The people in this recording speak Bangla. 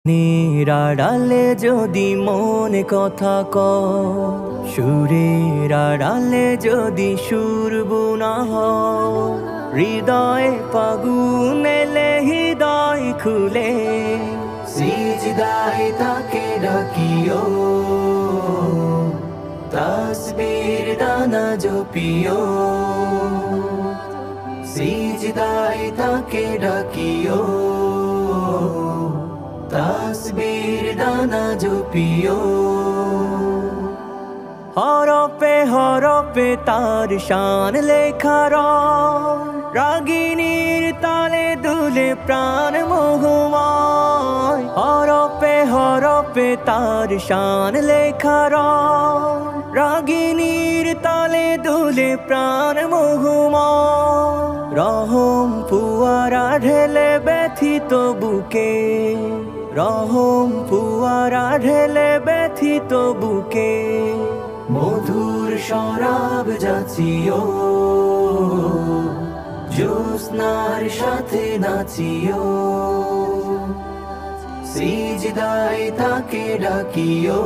নিরাড়ালে যদি মনে কথা কয়, সুরের আড়ালে যদি সুর বোনা হয়, হৃদয়ে ফাগুন এলে হৃদয় খুলে সিজদায় তাকে ডাকিও, তাসবির দানা জপিও, সিজদায় তাকে ডাকিও, তাসবির দানা জপিও। হরপে হরপে তার শান লেখা রয়, রাগিনীর তালে দুলে প্রাণ মোহময়। হরপে হরপে তার শান লেখা রয়, রাগিনীর তালে দুলে প্রাণ মোহময়। রহম ফুয়ারা ঢেলে ব্যথিত বুকে, রহম ফুয়ারা ঢেলে ব্যথিত বুকে, মধুর শরাব যাচিও, জ্যোৎস্নার সাথে নাচিও, সিজদায় তাকে ডাকিও।